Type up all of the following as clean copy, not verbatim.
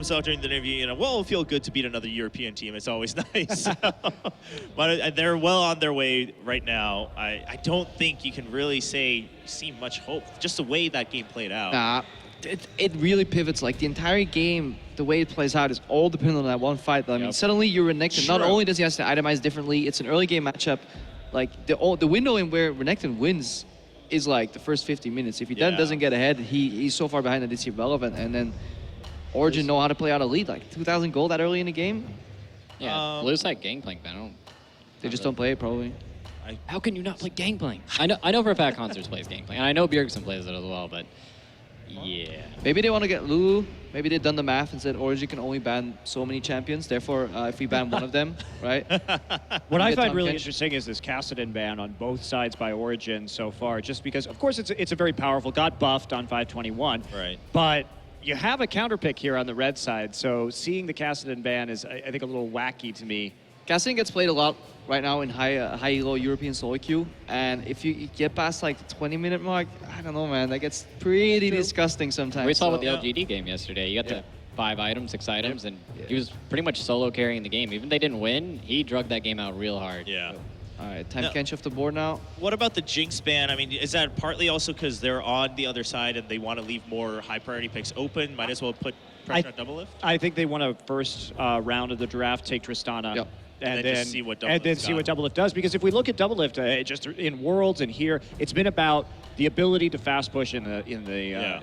himself during the interview, you know, well, it'll feel good to beat another European team. It's always nice. But they're well on their way right now. I don't think you can really see much hope. Just the way that game played out. Nah, it really pivots. Like the entire game, the way it plays out is all dependent on that one fight. I mean, suddenly you're Renekton. Not only does he have to itemize differently, it's an early game matchup. Like the window in where Renekton wins is like the first 50 minutes. If he then doesn't get ahead, he's so far behind that it's irrelevant. And then Origen know how to play out a lead, like 2,000 gold that early in the game. Yeah, Blue's like Gangplank, but I don't. They just don't play it probably. How can you not play Gangplank? I know for a fact Hauntzer plays Gangplank, and I know Bjergsen plays it as well, but yeah. Maybe they want to get Lulu. Maybe they've done the math and said Origen can only ban so many champions. Therefore, if we ban one of them, right? What I find really interesting is this Kassadin ban on both sides by Origen so far, just because, of course, it's a very powerful, got buffed on 521. Right. But you have a counter pick here on the red side, so seeing the Kassadin ban is, I think, a little wacky to me. KaSing gets played a lot right now in high elo European solo queue, and if you get past like the 20-minute mark, I don't know, man, that gets pretty disgusting sometimes. We saw with the LGD game yesterday. You got the 5 items, 6 items, and he was pretty much solo carrying the game. Even if they didn't win, he drugged that game out real hard. Yeah. All right, time Kench off the board now. What about the Jinx ban? I mean, is that partly also because they're on the other side and they want to leave more high priority picks open? Might as well put pressure on DoubleLift? I think they want to first round of the draft take Tristana. Yep. And then see what DoubleLift does. Because if we look at DoubleLift, just in Worlds and here, it's been about the ability to fast push in the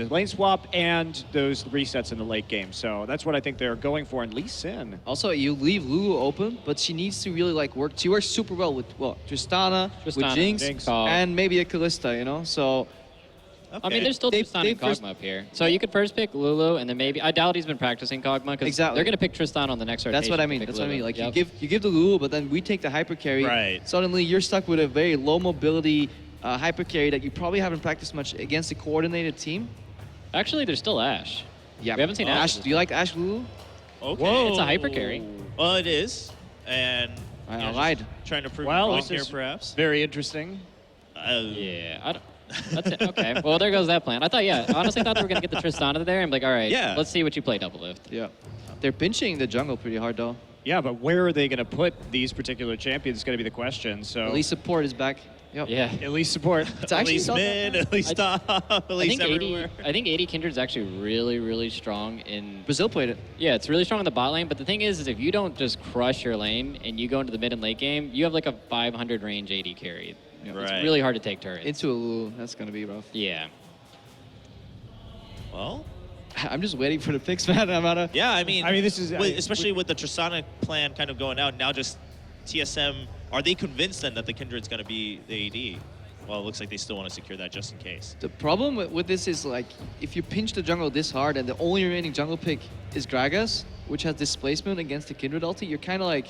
lane swap and those resets in the late game. So that's what I think they're going for. And Lee Sin. Also, you leave Lulu open, but she needs to really like work. She works super well with Tristana, with Jinx, and maybe a Kalista, you know. So. Okay. I mean, there's still Tristana and Kog'Maw up here. So you could first pick Lulu, and then maybe... I doubt he's been practicing Kog'Maw, because they're going to pick Tristana on the next rotation. That's what I mean. That's what I mean. Like, you give the Lulu, but then we take the hyper carry. Right. Suddenly, you're stuck with a very low mobility hyper carry that you probably haven't practiced much against a coordinated team. Actually, there's still Ashe. Yeah. We haven't seen Ashe. Do you like Ashe Lulu? Okay. Whoa. It's a hyper carry. Well, it is. And... I lied. Trying to prove wrong here, perhaps. Very interesting. Yeah. I don't... That's it. Okay. Well, there goes that plan. I thought, honestly thought they were going to get the Tristana there. I'm like, all right, let's see what you play DoubleLift. Yeah. They're pinching the jungle pretty hard, though. Yeah, but where are they going to put these particular champions is going to be the question. So Elise support is back. Yep. Yeah. Elise support. It's actually Elise mid, Elise top, Elise everywhere. I think AD Kindred's actually really, really strong in... Brazil played it. Yeah, it's really strong in the bot lane, but the thing is if you don't just crush your lane and you go into the mid and late game, you have like a 500 range AD carry. It's really hard to take turrets. Into a Lulu, that's going to be rough. Yeah. Well... I'm just waiting for the picks, man. I mean this is... especially with the Tristana plan kind of going out, now just TSM, are they convinced then that the Kindred's going to be the AD? Well, it looks like they still want to secure that just in case. The problem with this is, like, if you pinch the jungle this hard and the only remaining jungle pick is Gragas, which has displacement against the Kindred ulti, you're kind of like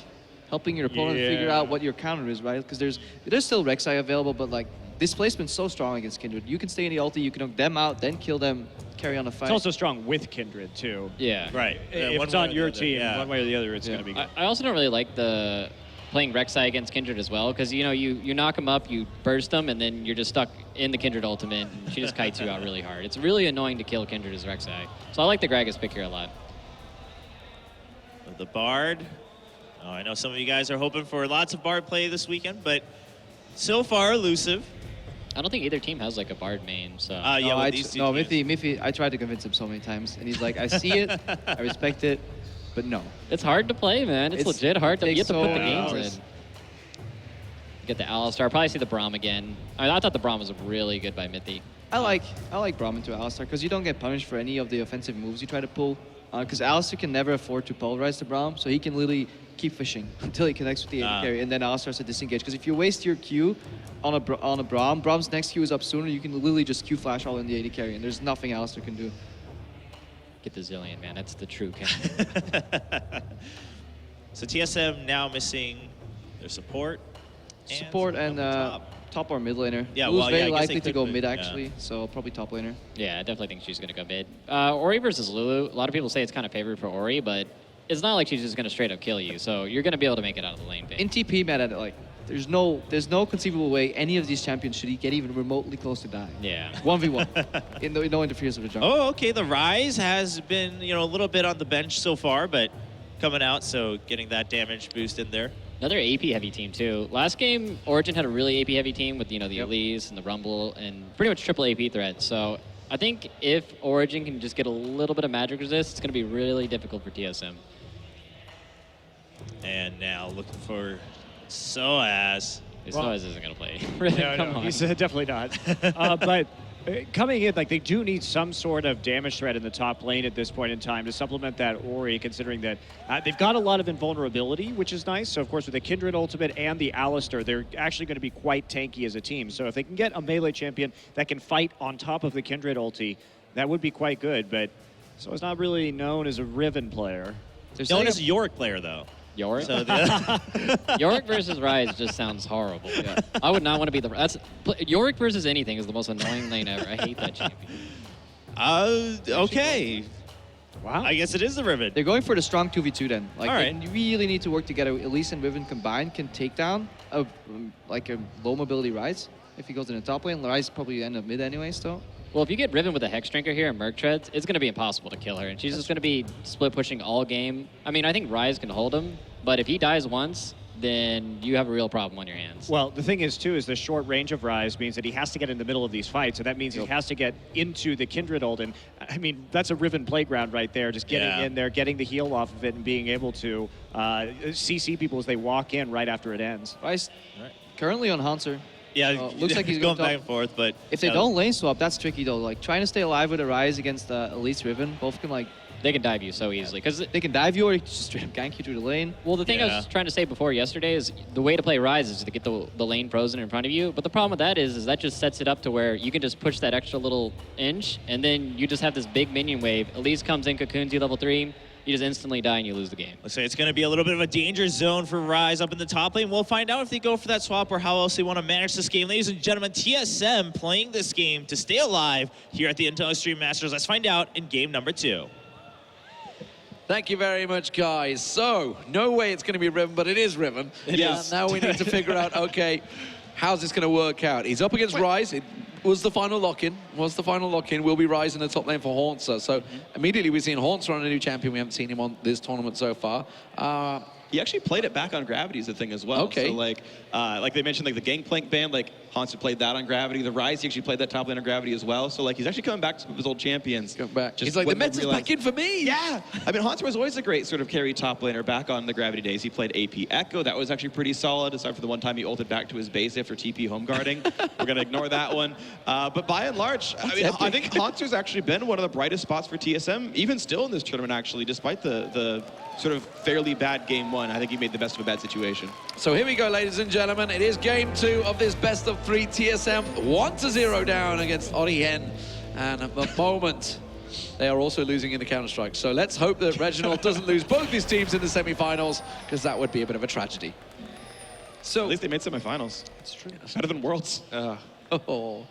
helping your opponent figure out what your counter is, right? Because there's still Rek'Sai available, but like displacement's so strong against Kindred. You can stay in the ulti, you can knock them out, then kill them, carry on the fight. It's also strong with Kindred too. Yeah. Right. If it's on your team, one way or the other, it's going to be good. I also don't really like the playing Rek'Sai against Kindred as well, because you knock them up, you burst them, and then you're just stuck in the Kindred ultimate, and she just kites you out really hard. It's really annoying to kill Kindred as Rek'Sai. So I like the Gragas pick here a lot. The Bard. Oh, I know some of you guys are hoping for lots of Bard play this weekend, but so far elusive. I don't think either team has like a Bard main, so... Mithy, I tried to convince him so many times, and he's like, I see it, I respect it, but no. It's hard to play, man. It's legit hard to... You have to put the games hours. in. Get the Alistar. Probably see the Braum again. I thought the Braum was really good by Mithy. I like Braum into Alistar, because you don't get punished for any of the offensive moves you try to pull. Because Alistar can never afford to polarize the Braum, so he can literally keep fishing until he connects with the AD carry, and then Alistar starts to disengage. Because if you waste your Q on a Braum, Braum's next Q is up sooner, you can literally just Q flash all in the AD carry, and there's nothing Alistar can do. Get the Zillion, man. That's the true king. So TSM now missing their support. And top or mid laner. Yeah, Who's very likely to go mid, mid, actually, so probably top laner. Yeah, I definitely think she's going to go mid. Ori versus Lulu. A lot of people say it's kind of favored for Ori, but it's not like she's just going to straight up kill you, so you're going to be able to make it out of the lane. In TP meta, like, there's no conceivable way any of these champions should get even remotely close to dying. Yeah. 1v1. No interference with the jungle. Oh, okay. The Ryze has been, you know, a little bit on the bench so far, but coming out, so getting that damage boost in there. Another AP heavy team too. Last game, Origen had a really AP heavy team with, you know, the Elise and the Rumble and pretty much triple AP threat. So I think if Origen can just get a little bit of magic resist, it's going to be really difficult for TSM. And now looking for Soaz. Soaz isn't going to play. No, he's definitely not. But coming in, like, they do need some sort of damage threat in the top lane at this point in time to supplement that Ori, considering that they've got a lot of invulnerability, which is nice. So, of course, with the Kindred ultimate and the Alistar, they're actually going to be quite tanky as a team. So if they can get a melee champion that can fight on top of the Kindred ulti, that would be quite good. But so it's not really known as a Riven player. Known as a Yorick player, though. Yorick? So Yorick versus Ryze just sounds horrible. Yeah. I would not want to be Yorick versus anything is the most annoying lane ever. I hate that champion. Okay. Wow. I guess it is the Riven. They're going for the strong 2v2 then. Like, All right. they really need to work together. Elise and Riven combined can take down a low mobility Ryze. If he goes in the top lane, Ryze probably end up mid anyways, though. Well, if you get Riven with a Hex Drinker here and Merc Treads, it's going to be impossible to kill her. And she's just going to be split pushing all game. I mean, I think Ryze can hold him, but if he dies once, then you have a real problem on your hands. Well, the thing is, too, is the short range of Ryze means that he has to get in the middle of these fights. So that means he has to get into the Kindred ult. And, I mean, that's a Riven playground right there. Just getting in there, getting the heal off of it, and being able to CC people as they walk in right after it ends. Ryze currently on Hauntzer. Yeah, looks like he's going going back and forth, but if they don't lane swap, that's tricky though. Like trying to stay alive with a Ryze against Elise Riven, both can like they can dive you so easily because they can dive you or just straight up gank you through the lane. Well, the thing I was trying to say before yesterday is the way to play Ryze is to get the lane frozen in front of you. But the problem with that is that just sets it up to where you can just push that extra little inch, and then you just have this big minion wave. Elise comes in, cocoons you level 3. You just instantly die and you lose the game. Let's say it's going to be a little bit of a danger zone for Ryze up in the top lane. We'll find out if they go for that swap or how else they want to manage this game. Ladies and gentlemen, TSM playing this game to stay alive here at the Intel Extreme Masters. Let's find out in game number 2. Thank you very much, guys. So, no way it's going to be Riven, but it is Riven. It is. Now we need to figure out, okay, how's this going to work out? He's up against Ryze. It was the final lock-in. Will be Ryze in the top lane for Hauntzer. So immediately we've seen Hauntzer on a new champion. We haven't seen him on this tournament so far. He actually played it back on Gravity is the thing as well. Okay. So like they mentioned, like the Gangplank ban, like Hauntzer played that on Gravity. The Ryze, he actually played that top lane on Gravity as well. So like he's actually coming back to his old champions. Come back. Just He's like, the when they Mets is realized- back in for me. Yeah. I mean, Hauntzer was always a great sort of carry top laner back on the Gravity days. He played AP Echo. That was actually pretty solid, aside for the one time he ulted back to his base after TP home guarding. We're going to ignore that one. But by and large, I mean, I think Hauntzer's actually been one of the brightest spots for TSM, even still in this tournament, actually, despite the sort of fairly bad game 1. I think he made the best of a bad situation. So here we go, ladies and gentlemen. It is game 2 of this best of 3. TSM 1-0 down against Origen. And at the moment, they are also losing in the Counter-Strike. So let's hope that Reginald doesn't lose both his teams in the semi-finals, because that would be a bit of a tragedy. So at least they made semifinals. It's true. Better than Worlds. Oh.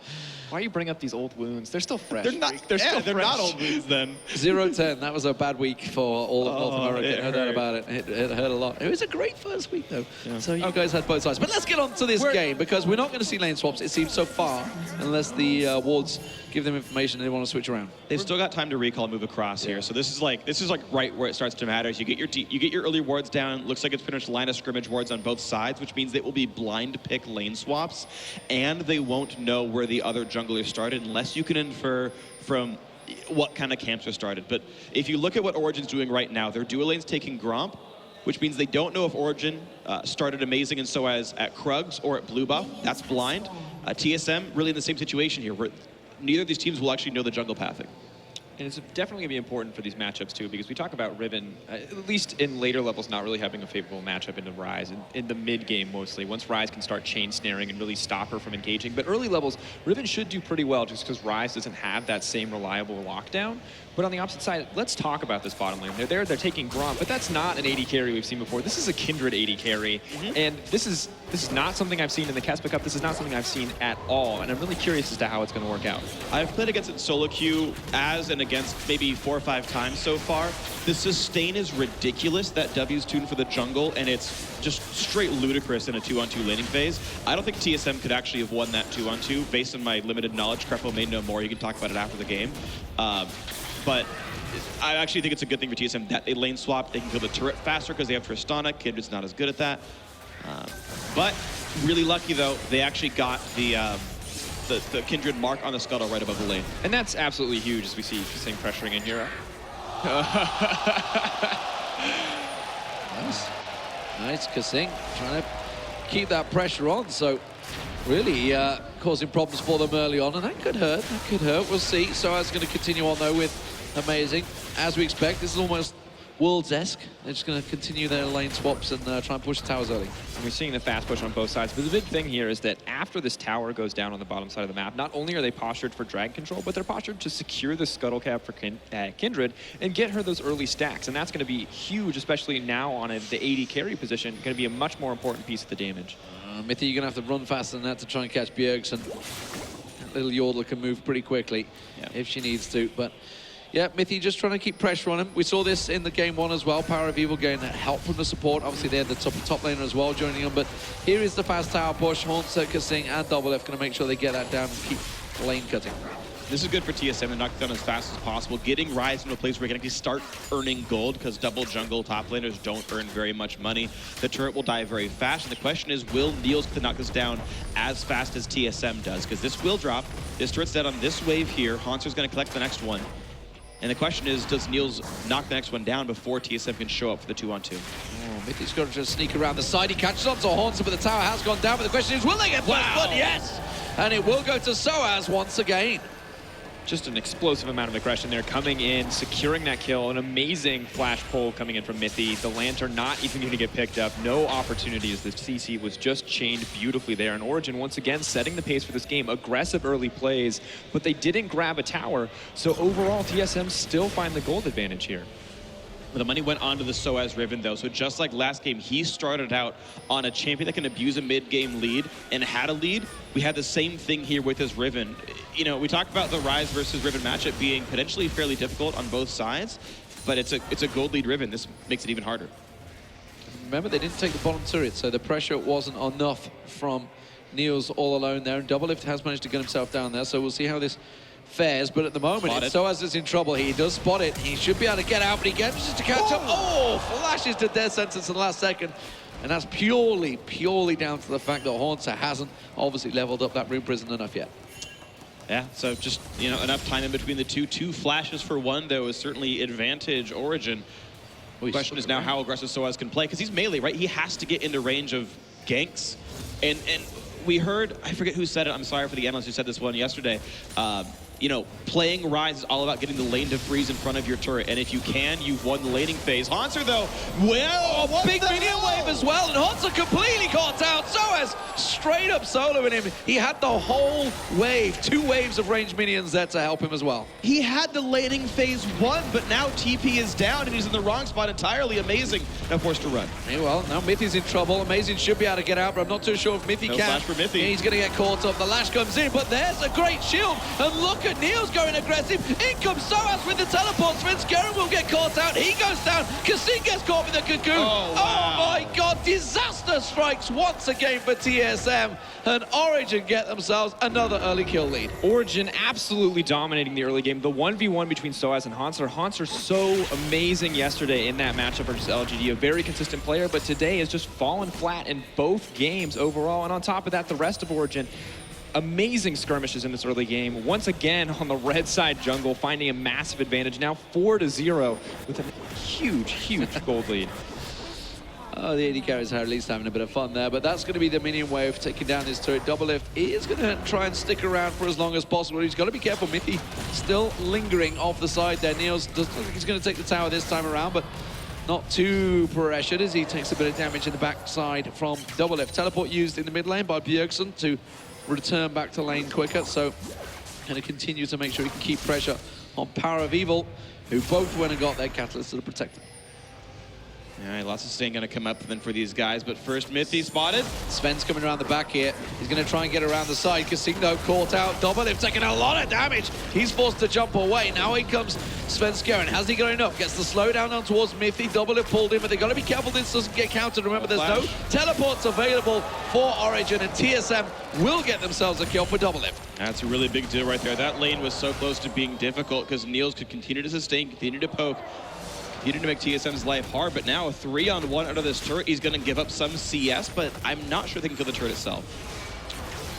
Why you bring up these old wounds? They're still fresh. They're not. Phreak. They're still They're fresh. not old moves then. 0-10. That was a bad week for all of North America. it No doubt hurt. about it. It hurt a lot. It was a great first week, though. Yeah. So you guys had both sides. But let's get on to this game, because we're not going to see lane swaps, it seems, so far, unless the wards give them information they want to switch around. They've still got time to recall, move across here. So this is like right where it starts to matter. You get your early wards down. Looks like it's finished line of scrimmage wards on both sides, which means they will be blind pick lane swaps, and they won't know where the other jungler started unless you can infer from what kind of camps are started. But if you look at what Origen's doing right now, their dual lane's taking Gromp, which means they don't know if Origen started amazing and Soaz at Krugs or at Blue Buff. That's blind. TSM really in the same situation here, where neither of these teams will actually know the jungle pathing. And it's definitely going to be important for these matchups, too, because we talk about Riven, at least in later levels, not really having a favorable matchup into Ryze, in the mid-game mostly, once Ryze can start chain snaring and really stop her from engaging. But early levels, Riven should do pretty well just because Ryze doesn't have that same reliable lockdown. But on the opposite side, let's talk about this bottom lane. They're taking Gromp, but that's not an AD carry we've seen before. This is a Kindred AD carry, and this is This is not something I've seen in the Kespa Cup. This is not something I've seen at all, and I'm really curious as to how it's going to work out. I've played against it solo queue as and against maybe 4 or 5 times so far. The sustain is ridiculous. That W's tuned for the jungle, and it's just straight ludicrous in a 2-on-2 laning phase. I don't think TSM could actually have won that 2-on-2 based on my limited knowledge. Crepo may know more. You can talk about it after the game. But I actually think it's a good thing for TSM that they lane swap. They can kill the turret faster because they have Tristana. Kindred's not as good at that. But really lucky, though, they actually got the Kindred mark on the scuttle right above the lane. And that's absolutely huge as we see KaSing pressuring in here. Nice. Nice, KaSing trying to keep that pressure on. So really causing problems for them early on. And that could hurt. That could hurt. We'll see. Soaz going to continue on, though, with Amazing. As we expect, this is almost Worlds-esque. They're just going to continue their lane swaps and try and push the towers early. And we're seeing the fast push on both sides. But the big thing here is that after this tower goes down on the bottom side of the map, not only are they postured for drag control, but they're postured to secure the scuttle cap for Kindred and get her those early stacks. And that's going to be huge, especially now on the AD carry position. Going to be a much more important piece of the damage. Mithy, you're going to have to run faster than that to try and catch Bjergsen. Little Yordle can move pretty quickly if she needs to. But yeah, Mithy just trying to keep pressure on him. We saw this in the game 1 as well. PowerOfEvil getting help from the support. Obviously, they had the top laner as well joining them. But here is the fast tower push. Hauntzer, KaSing, and DoubleLift going to make sure they get that down and keep lane cutting. This is good for TSM to knock it down as fast as possible. Getting Ryze into a place where he can actually start earning gold, because double jungle top laners don't earn very much money. The turret will die very fast, and the question is, will Niels knock this down as fast as TSM does? Because this will drop. This turret's dead on this wave here. Hauntzer's going to collect the next one. And the question is, does Niels knock the next one down before TSM can show up for the 2-on-2? Oh, Mithy's got to just sneak around the side. He catches on to Hauntzer, but the tower has gone down. But the question is, will they get first blood? Yes! And it will go to Soaz once again. Just an explosive amount of aggression there, coming in, securing that kill. An amazing flash pull coming in from Mithy. The Lantern not even going to get picked up. No opportunity as the CC was just chained beautifully there. And Origen once again setting the pace for this game. Aggressive early plays, but they didn't grab a tower. So overall, TSM still find the gold advantage here. The money went on to the Soaz Riven, though, so just like last game, he started out on a champion that can abuse a mid-game lead and had a lead. We had the same thing here with his Riven. You know, we talked about the Ryze versus Riven matchup being potentially fairly difficult on both sides, but it's a gold lead Riven. This makes it even harder. Remember, they didn't take the bottom turret, so the pressure wasn't enough from Niels all alone there, and DoubleLift has managed to get himself down there, so we'll see how this fares, but at the moment, Soaz is in trouble. He does spot it. He should be able to get out, but he gets to catch up. Oh, flashes to death sentence in the last second. And that's purely down to the fact that Hauntzer hasn't obviously leveled up that Rune Prison enough yet. Yeah, so just, you know, enough time in between the two. 2 flashes for 1, though, is certainly advantage Origen. The question is now how aggressive Soaz can play, because he's melee, right? He has to get into range of ganks. And we heard, I forget who said it, I'm sorry for the analyst who said this one yesterday, you know, playing Ryze is all about getting the lane to freeze in front of your turret, and if you can, you've won the laning phase. Hauntzer, though, well, big minion wave as well, and Hauntzer completely caught out. Soaz straight up soloing him. He had the whole wave, 2 waves of ranged minions there to help him as well. He had the laning phase 1, but now TP is down, and he's in the wrong spot entirely. Amazing. Now forced to run. Hey, well, now Mithy's in trouble. Amazing should be able to get out, but I'm not too sure if Mithy can. Flash for Mithy. He's going to get caught up. The lash comes in, but there's a great shield, and look at Niels going aggressive. In comes Soaz with the teleport. Svenskeren will get caught out. He goes down. KaSing gets caught with the cocoon. Oh, wow. Oh my God. Disaster strikes once again for TSM. And Origen get themselves another early kill lead. Origen absolutely dominating the early game. The 1v1 between Soaz and Hauntzer. Hauntzer so amazing yesterday in that matchup versus LGD. A very consistent player, but today has just fallen flat in both games overall. And on top of that, the rest of Origen, amazing skirmishes in this early game. Once again on the red side jungle, finding a massive advantage. Now 4-0 with a huge gold lead. Oh, the AD carries are at least having a bit of fun there, but that's going to be the minion wave taking down his turret. DoubleLift is going to try and stick around for as long as possible. He's got to be careful. Mithy still lingering off the side there. Niels doesn't think he's going to take the tower this time around, but not too pressured as he takes a bit of damage in the backside from DoubleLift. Teleport used in the mid lane by Bjergsen to return back to lane quicker, so going to continue to make sure he can keep pressure on PowerOfEvil, who both went and got their catalyst to protect them. All right, lots of sustain gonna come up then for these guys, but first Mithy spotted. Sven's coming around the back here. He's going to try and get around the side. KaSing though caught out. DoubleLift taking a lot of damage. He's forced to jump away. Now in comes Svenskeren. Has he got enough? Gets the slowdown on towards Mithy. DoubleLift pulled in, but they've got to be careful this doesn't get countered. Remember, there's no teleports available for Origen, and TSM will get themselves a kill for DoubleLift. That's a really big deal right there. That lane was so close to being difficult because Niels could continue to sustain, continue to poke, continue to make TSM's life hard, but now a 3-on-1 out of this turret, he's going to give up some CS, but I'm not sure they can kill the turret itself.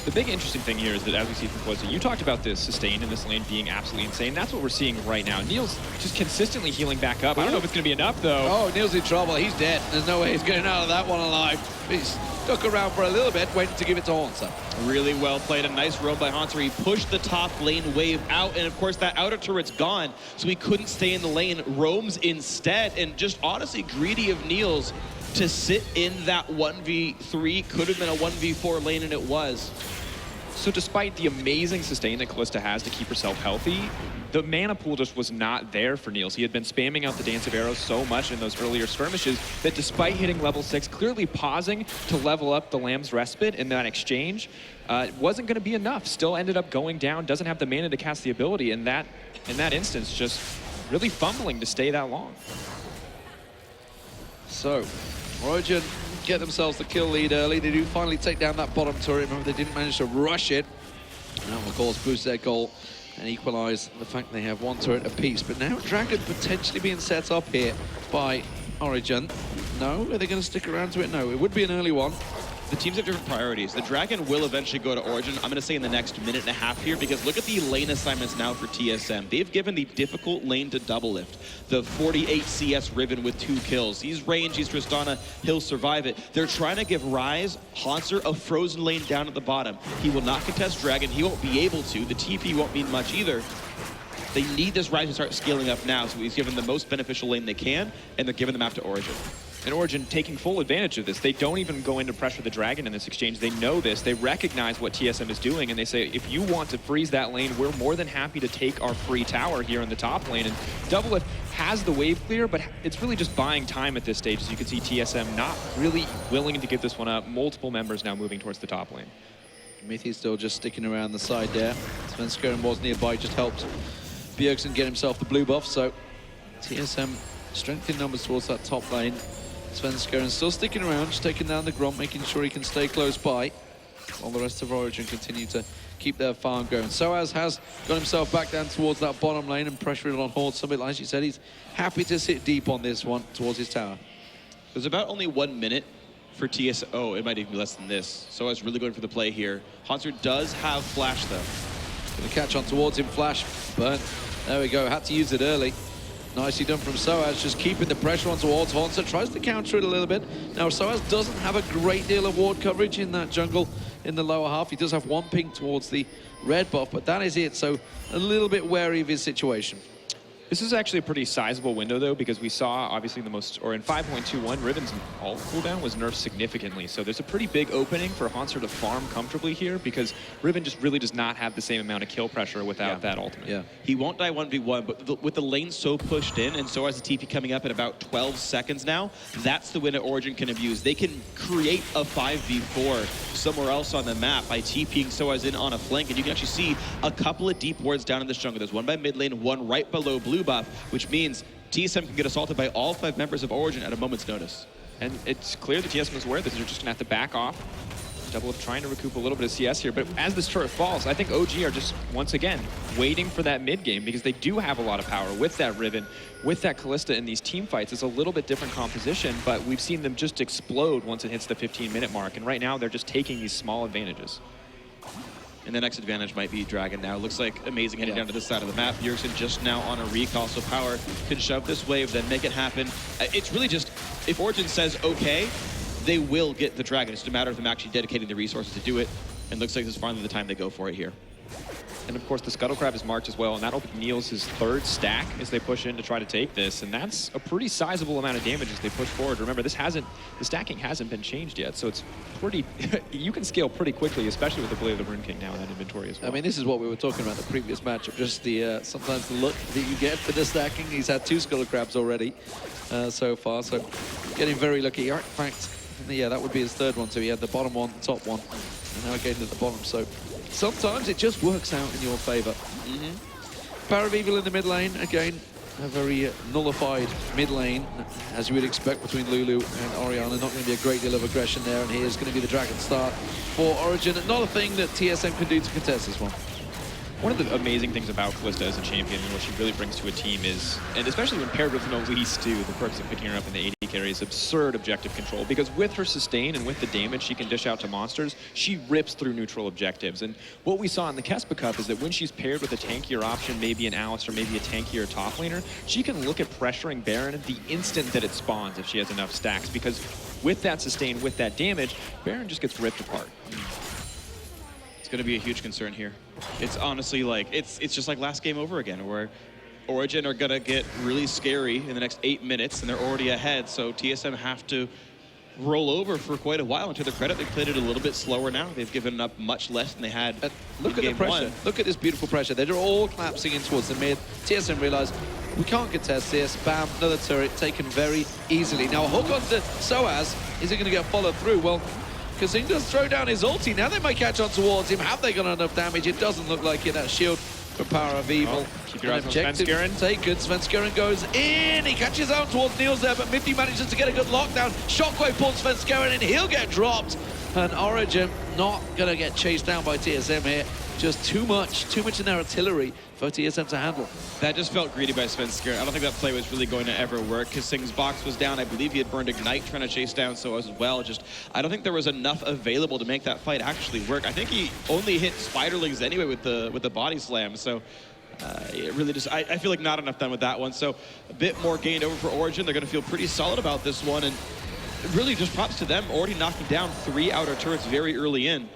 The big interesting thing here is that, as we see from Closer, you talked about this sustain in this lane being absolutely insane. That's what we're seeing right now. Niels just consistently healing back up. I don't know if it's going to be enough, though. Oh, Niels in trouble. He's dead. There's no way he's getting out of that one alive. He's stuck around for a little bit, waiting to give it to Hauntzer. Really well played. A nice roam by Hauntzer. He pushed the top lane wave out, and of course that outer turret's gone, so he couldn't stay in the lane. Roams instead, and just honestly greedy of Niels to sit in that 1v3. Could have been a 1v4 lane, and it was. So despite the amazing sustain that Kalista has to keep herself healthy, the mana pool just was not there for Niels. He had been spamming out the Dance of Arrows so much in those earlier skirmishes that despite hitting level 6, clearly pausing to level up the Lamb's Respite in that exchange, wasn't going to be enough. Still ended up going down, doesn't have the mana to cast the ability, and that in that instance just really fumbling to stay that long. So, Origen get themselves the kill lead early. They do finally take down that bottom turret. Remember, they didn't manage to rush it. And that will, of course, boost their goal and equalize the fact they have one turret apiece. But now Dragon potentially being set up here by Origen. No? Are they going to stick around to it? No. It would be an early one. The teams have different priorities. The Dragon will eventually go to Origen, I'm going to say in the next minute and a half here, because look at the lane assignments now for TSM. They've given the difficult lane to DoubleLift. The 48 CS Riven with 2 kills. He's range, he's Tristana, he'll survive it. They're trying to give Ryze, Hauntzer, a frozen lane down at the bottom. He will not contest Dragon, he won't be able to. The TP won't mean much either. They need this Ryze to start scaling up now, so he's given the most beneficial lane they can, and they're giving the map to Origen. And Origen taking full advantage of this. They don't even go in to pressure the Dragon in this exchange. They know this. They recognize what TSM is doing, and they say, if you want to freeze that lane, we're more than happy to take our free tower here in the top lane. And DoubleLift has the wave clear, but it's really just buying time at this stage. As you can see, TSM not really willing to give this one up. Multiple members now moving towards the top lane. Mithy's still just sticking around the side there. Svenskeren was nearby, just helped Bjergsen get himself the blue buff, so TSM strength in numbers towards that top lane. Svenskeren still sticking around, just taking down the Gromp, making sure he can stay close by, while the rest of Origen continue to keep their farm going. Soaz has got himself back down towards that bottom lane and pressuring on Hauntzer. But like you said, he's happy to sit deep on this one towards his tower. There's about only 1 minute for TSM. Oh, it might even be less than this. Soaz really going for the play here. Hauntzer does have flash though. Gonna catch on towards him, flash, but there we go, had to use it early. Nicely done from Soaz, just keeping the pressure on towards Hauntzer, tries to counter it a little bit. Now Soaz doesn't have a great deal of ward coverage in that jungle in the lower half. He does have 1 ping towards the red buff, but that is it, so a little bit wary of his situation. This is actually a pretty sizable window, though, because we saw, obviously, in 5.21, Riven's ult cooldown was nerfed significantly. So there's a pretty big opening for Hauntzer to farm comfortably here, because Riven just really does not have the same amount of kill pressure without that ultimate. Yeah. He won't die 1v1, but with the lane so pushed in, and so has the TP coming up at about 12 seconds now, that's the window Origen can abuse. They can create a 5v4 somewhere else on the map by TPing Soaz in on a flank, and you can actually see a couple of deep wards down in this jungle. There's one by mid lane, one right below blue buff, which means TSM can get assaulted by all 5 members of Origen at a moment's notice. And it's clear that TSM is aware that they're just going to have to back off. DoubleLift trying to recoup a little bit of CS here, but as this turret falls, I think OG are just, once again, waiting for that mid game, because they do have a lot of power with that Riven, with that Kalista in these team fights. It's a little bit different composition, but we've seen them just explode once it hits the 15-minute mark, and right now they're just taking these small advantages. And the next advantage might be Dragon now. Looks like amazing heading down to this side of the map. Bjergsen just now on a recall, so Power can shove this wave, then make it happen. It's really just, if Origen says okay, they will get the Dragon. It's just a matter of them actually dedicating the resources to do it. And looks like this is finally the time they go for it here. And of course, the Scuttle Crab is marked as well, and that'll be Niels' third stack as they push in to try to take this. And that's a pretty sizable amount of damage as they push forward. Remember, the stacking hasn't been changed yet, so it's pretty, you can scale pretty quickly, especially with the Blade of the Rune King now in that inventory as well. I mean, this is what we were talking about the previous matchup, just the sometimes the look that you get for the stacking. He's had 2 Scuttle Crabs already so far, so getting very lucky. In fact, yeah, that would be his third one, so he had the bottom one, the top one, and now again at the bottom, so sometimes it just works out in your favor. PowerOfEvil in the mid lane, again, a very nullified mid lane, as you would expect between Lulu and Orianna. Not going to be a great deal of aggression there, and here's going to be the Dragon Star for Origen. Not a thing that TSM can do to contest this one. One of the amazing things about Kalista as a champion and what she really brings to a team is, and especially when paired with an Elise too, the perks of picking her up in the AD carry is absurd objective control, because with her sustain and with the damage she can dish out to monsters, she rips through neutral objectives. And what we saw in the Kespa Cup is that when she's paired with a tankier option, maybe an Alistar, maybe a tankier top laner, she can look at pressuring Baron the instant that it spawns if she has enough stacks, because with that sustain, with that damage, Baron just gets ripped apart. It's going to be a huge concern here. It's honestly like, it's just like last game over again, where Origen are going to get really scary in the next 8 minutes, and they're already ahead, so TSM have to roll over for quite a while. And to their credit, they played it a little bit slower now. They've given up much less than they had Look at the pressure. Look at this beautiful pressure. They're all collapsing in towards the mid. TSM realize we can't contest this. Bam, another turret taken very easily. Now a hook onto Soaz. Is it going to get followed through? Well, KaSing does throw down his ulti. Now they might catch on towards him. Have they got enough damage? It doesn't look like it. That shield for PowerOfEvil. Keep your eyes on Svenskeren. Taken. Svenskeren goes in. He catches out towards Niels there, but Mithy manages to get a good lockdown. Shockwave pulls Svenskeren in. He'll get dropped. And Origen not going to get chased down by TSM here. Just too much in their artillery for TSM to handle. That just felt greedy by Svenskeren. I don't think that play was really going to ever work. KaSing's box was down. I believe he had burned Ignite trying to chase down Soaz as well. I don't think there was enough available to make that fight actually work. I think he only hit Spiderlings anyway with the body slam. So it really just, I feel like not enough done with that one. So a bit more gained over for Origen. They're going to feel pretty solid about this one. And really just props to them, already knocking down 3 outer turrets very early in.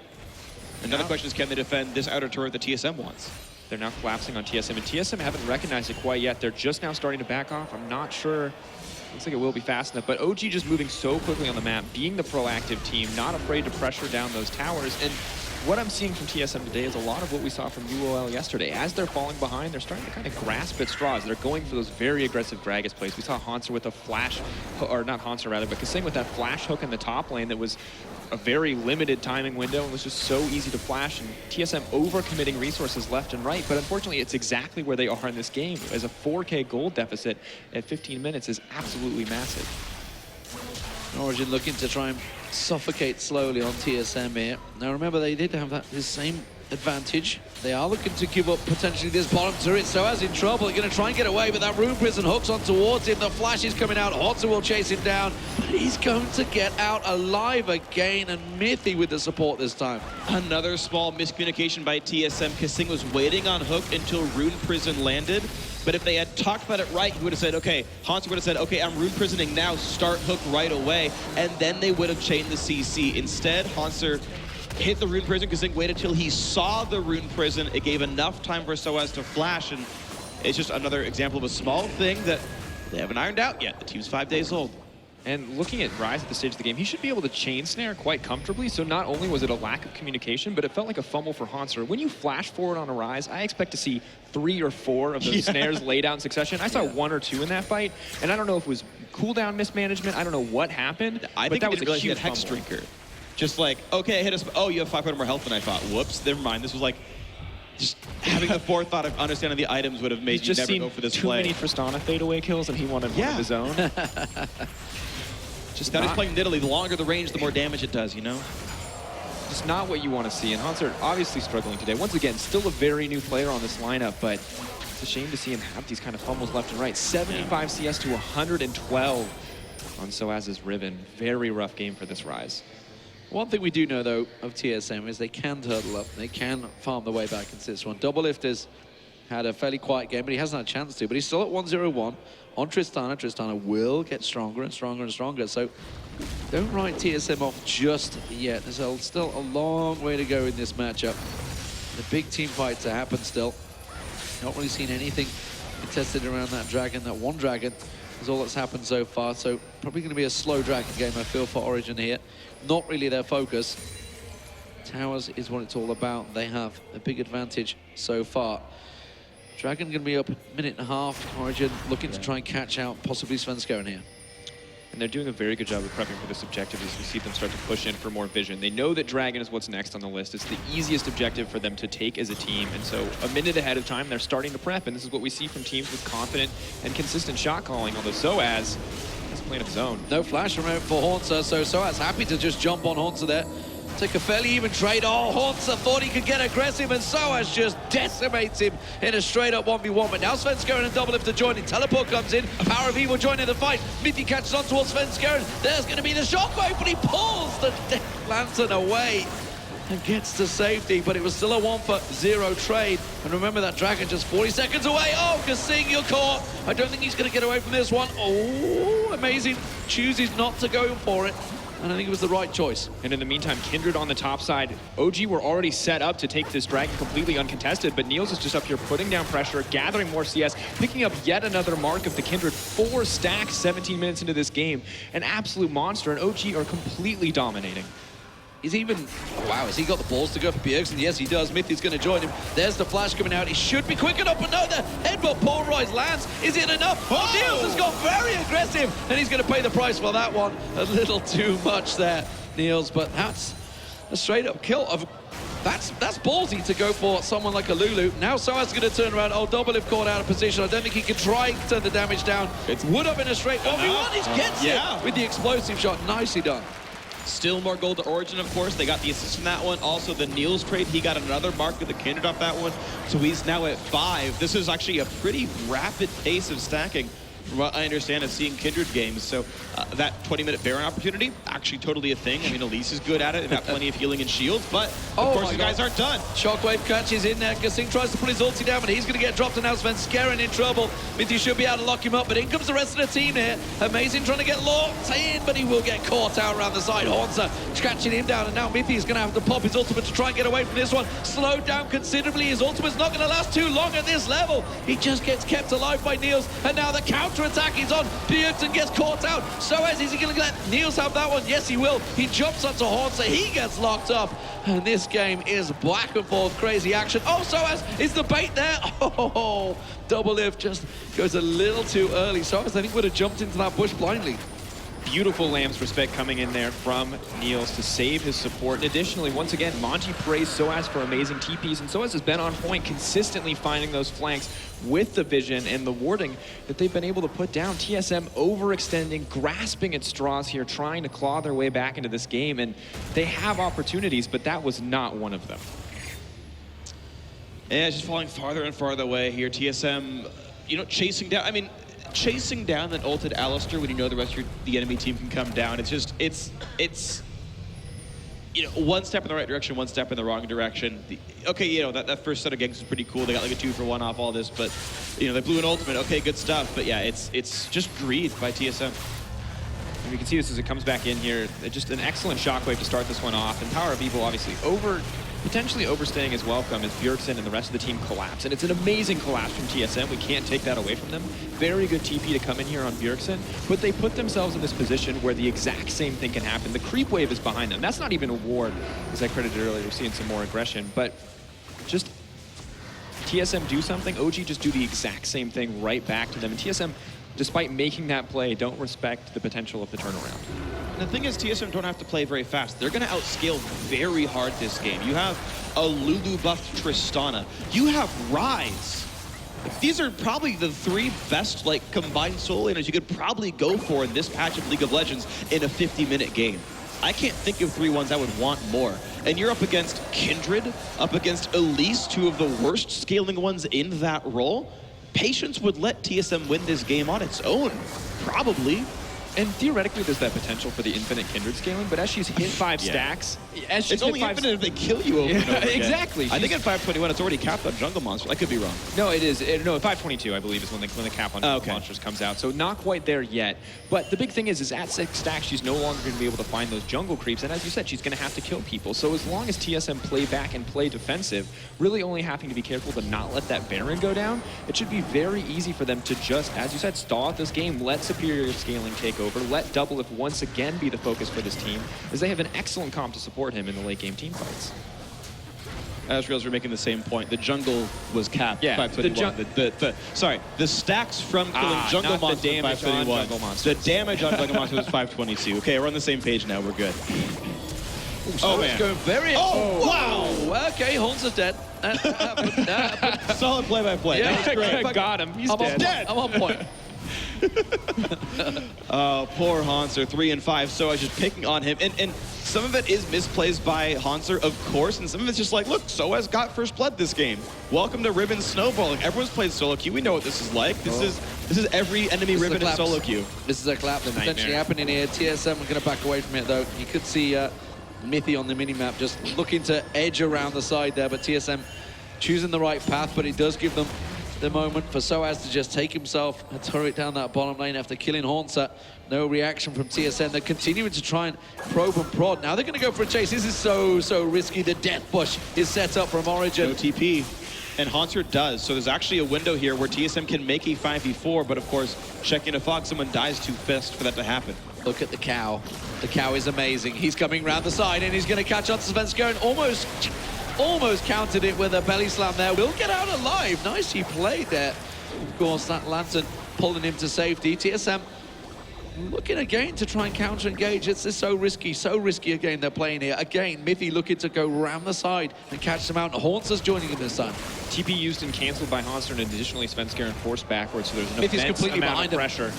Another question is, can they defend this outer turret that TSM wants? They're now collapsing on TSM, and TSM haven't recognized it quite yet. They're just now starting to back off. I'm not sure. Looks like it will be fast enough, but OG just moving so quickly on the map, being the proactive team, not afraid to pressure down those towers. And what I'm seeing from TSM today is a lot of what we saw from UOL yesterday. As they're falling behind, they're starting to kind of grasp at straws. They're going for those very aggressive Gragas plays. We saw Hauntzer with a flash, or not Hauntzer rather, but KaSing with that flash hook in the top lane that was a very limited timing window and was just so easy to flash, and TSM overcommitting resources left and right. But unfortunately, it's exactly where they are in this game, as a 4K gold deficit at 15 minutes is absolutely massive. Origen looking to try and suffocate slowly on TSM here. Now remember, they did have this same advantage. They are looking to give up potentially this bottom turret. Soaz in trouble. They're going to try and get away, but that Rune Prison hooks on towards him. The flash is coming out. Hauntzer will chase him down, but he's going to get out alive again, and Mithy with the support this time. Another small miscommunication by TSM. KaSing was waiting on hook until Rune Prison landed. But if they had talked about it right, he would have said, okay, Hauntzer would have said, okay, I'm Rune Prisoning now, start hook right away, and then they would have chained the CC. Instead, Hauntzer hit the Rune Prison. KaSing waited till he saw the Rune Prison. It gave enough time for Soaz to flash, and it's just another example of a small thing that they haven't ironed out yet. The team's 5 days old. And looking at Ryze at the stage of the game, he should be able to chain snare quite comfortably. So not only was it a lack of communication, but it felt like a fumble for Hauntzer. When you flash forward on a Ryze, I expect to see 3 or 4 of those snares laid out in succession. I saw 1 or 2 in that fight, and I don't know if it was cooldown mismanagement. I don't know what happened. I think that was a huge Hex fumble. Drinker. Just like, okay, hit us. Oh, you have 500 more health than I thought. Whoops, never mind. This was like, just having the forethought of understanding the items would have made you never go for this play. Too many Tristana fadeaway kills, and he wanted one of his own. Just now he's playing Nidalee. The longer the range, the more damage it does, you know? Just not what you want to see. And Hauntzer obviously struggling today. Once again, still a very new player on this lineup, but it's a shame to see him have these kind of fumbles left and right. 75 CS to 112 on Soaz's Riven. Very rough game for this Ryze. One thing we do know, though, of TSM is they can turtle up. They can farm their way back into this one. DoubleLift has had a fairly quiet game, but he hasn't had a chance to. But he's still at 1-0-1 on Tristana. Tristana will get stronger and stronger and stronger. So don't write TSM off just yet. There's still a long way to go in this matchup. The big team fight to happen still. Not really seen anything contested around that dragon. That one dragon is all that's happened so far. So probably going to be a slow dragon game, I feel, for Origen here. Not really their focus. Towers is what it's all about. They have a big advantage so far. Dragon going to be up a minute and a half. Origen looking to try and catch out possibly Svenskeren here. And they're doing a very good job of prepping for this objective as we see them start to push in for more vision. They know that Dragon is what's next on the list. It's the easiest objective for them to take as a team. And so a minute ahead of time, they're starting to prep. And this is what we see from teams with confident and consistent shot calling. Although Soaz is playing of his own. No flash remote for Hauntzer, so Soaz happy to just jump on Hauntzer there. Take a fairly even trade. Oh, Hauntzer thought he could get aggressive, and Soaz just decimates him in a straight-up 1v1. But now Svenskeren and DoubleLift are joining. Teleport comes in. PowerOfEvil joining the fight. Mithy catches on towards Svenskeren. There's going to be the shockwave, but he pulls the Death Lantern away and gets to safety. But it was still a 1-for-0 trade. And remember that dragon just 40 seconds away. Oh, KaSing, you're caught. I don't think he's going to get away from this one. Oh, amazing. Chooses not to go for it. And I think it was the right choice. And in the meantime, Kindred on the top side. OG were already set up to take this dragon completely uncontested, but Niels is just up here putting down pressure, gathering more CS, picking up yet another mark of the Kindred. 4 stacks 17 minutes into this game. An absolute monster, and OG are completely dominating. He's even, oh wow, has he got the balls to go for Bjergsen? Yes, he does. Mithy's going to join him. There's the flash coming out. He should be quick enough, but no, the headbutt polarized lands. Is it enough? Oh, Niels has got very aggressive, and he's going to pay the price for that one. A little too much there, Niels, but that's a straight-up kill. That's ballsy to go for someone like a Lulu. Now Soaz is going to turn around. Oh, DoubleLift caught out of position. I don't think he can try and turn the damage down. It would have been a straight 1v1. He gets it with the explosive shot. Nicely done. Still more gold to Origen, of course. They got the assist from that one. Also, the Niels trade, he got another mark with the Kindred off that one. So he's now at 5. This is actually a pretty rapid pace of stacking, from what I understand of seeing Kindred games. So that 20-minute Baron opportunity, actually totally a thing. I mean, Elise is good at it. They've got plenty of healing and shields, but of course the guys aren't done. Shockwave catches in there. KaSing tries to put his ulti down, but he's going to get dropped, and now Svenskeren in trouble. Mithy should be able to lock him up, but in comes the rest of the team here. Amazing trying to get locked in, but he will get caught out around the side. Hauntzer catching him down, and now Mithy is going to have to pop his ultimate to try and get away from this one. Slowed down considerably. His ultimate's not going to last too long at this level. He just gets kept alive by Niels, and now the counter-attack is on. Bjergsen gets caught out. Soaz, is he going to let Niels have that one? Yes, he will. He jumps onto Hauntzer. He gets locked up. And this game is back and forth, crazy action. Oh, Soaz is the bait there. Oh, DoubleLift just goes a little too early. Soaz, I think, would have jumped into that bush blindly. Beautiful Lamb's respect coming in there from Niels to save his support. And additionally, once again, Monty praised Soaz for amazing TPs, and Soaz has been on point, consistently finding those flanks with the vision and the warding that they've been able to put down. TSM overextending, grasping at straws here, trying to claw their way back into this game, and they have opportunities, but that was not one of them. Yeah, it's just falling farther and farther away here. TSM, you know, chasing down. I mean, chasing down that ulted Alistar when you know the rest of the enemy team can come down. It's just, it's you know, one step in the right direction, one step in the wrong direction. Okay, you know, that first set of ganks was pretty cool. They got like a 2-for-1 off all this, but, you know, they blew an ultimate. Okay, good stuff. But yeah, it's just greed by TSM. And we can see this as it comes back in here. Just an excellent shockwave to start this one off. And PowerOfEvil obviously potentially overstaying his welcome as Bjergsen and the rest of the team collapse. And it's an amazing collapse from TSM. We can't take that away from them. Very good TP to come in here on Bjergsen, but they put themselves in this position where the exact same thing can happen. The creep wave is behind them. That's not even a ward, as I credited earlier. We're seeing some more aggression, but just TSM do something, OG just do the exact same thing right back to them. And TSM, despite making that play, don't respect the potential of the turnaround. And the thing is, TSM don't have to play very fast. They're going to outscale very hard this game. You have a Lulu buffed Tristana. You have Ryze. These are probably the 3 best combined solo laners you could probably go for in this patch of League of Legends in a 50-minute game. I can't think of 3 ones I would want more. And you're up against Kindred, up against Elise, 2 of the worst scaling ones in that role. Patience would let TSM win this game on its own, probably. And theoretically, there's that potential for the infinite Kindred scaling, but as she's hit 5 stacks, as she's It's only hit infinite if they kill you over and over again. Exactly. I think at 521 it's already capped on jungle monster. I could be wrong. No, it is. No, 522, I believe, is when the cap on monsters comes out. So not quite there yet. But the big thing is at 6 stacks, she's no longer going to be able to find those jungle creeps. And as you said, she's going to have to kill people. So as long as TSM play back and play defensive, really only having to be careful to not let that Baron go down, it should be very easy for them to just, as you said, stall out this game, let superior scaling take over, let DoubleLift once again be the focus for this team, as they have an excellent comp to support him in the late game team fights. As Reals were making the same point, the jungle was capped. Yeah, 521. Sorry, the stacks from killing jungle not the monsters damage on 531. jungle monsters. The damage on jungle monsters was 522. Okay, we're on the same page now. We're good. Oh, it's going very... wow! Okay, Hauntzer dead. Solid play-by-play. Yeah, That was great. Got him. He's I'm dead. I'm on point. Oh, poor Hauntzer, 3 and 5. So I was just picking on him, and some of it is misplays by Hauntzer, of course, and some of it's just like, look, Soaz got first blood this game. Welcome to Riven snowballing. Everyone's played solo queue. We know what this is like. This is every enemy Riven in solo queue. This is a clap that's potentially happening here. TSM are going to back away from it, though. You could see Mithy on the minimap just looking to edge around the side there, but TSM choosing the right path, but it does give them the moment for Soaz to just take himself a turret down that bottom lane after killing Hauntzer. No reaction from TSM. They're continuing to try and probe and prod. Now they're going to go for a chase. This is so risky. The death bush is set up from Origen. No TP. And Hauntzer does. So there's actually a window here where TSM can make a 5v4, but of course, checking a Fox, someone dies too fast for that to happen. Look at the cow. The cow is amazing. He's coming round the side and he's going to catch on to Svenskeren. Almost countered it with a belly slam there. Will get out alive. Nicely played there. Of course, that lantern pulling him to safety. TSM looking again to try and counter-engage. It's so risky a game they're playing here. Again, Mithy looking to go round the side and catch them out. Hauntzer's joining him this time. TP used and cancelled by Hauntzer, and additionally Svenskeren forced backwards, so there's an Mithy's immense completely amount behind of him. pressure.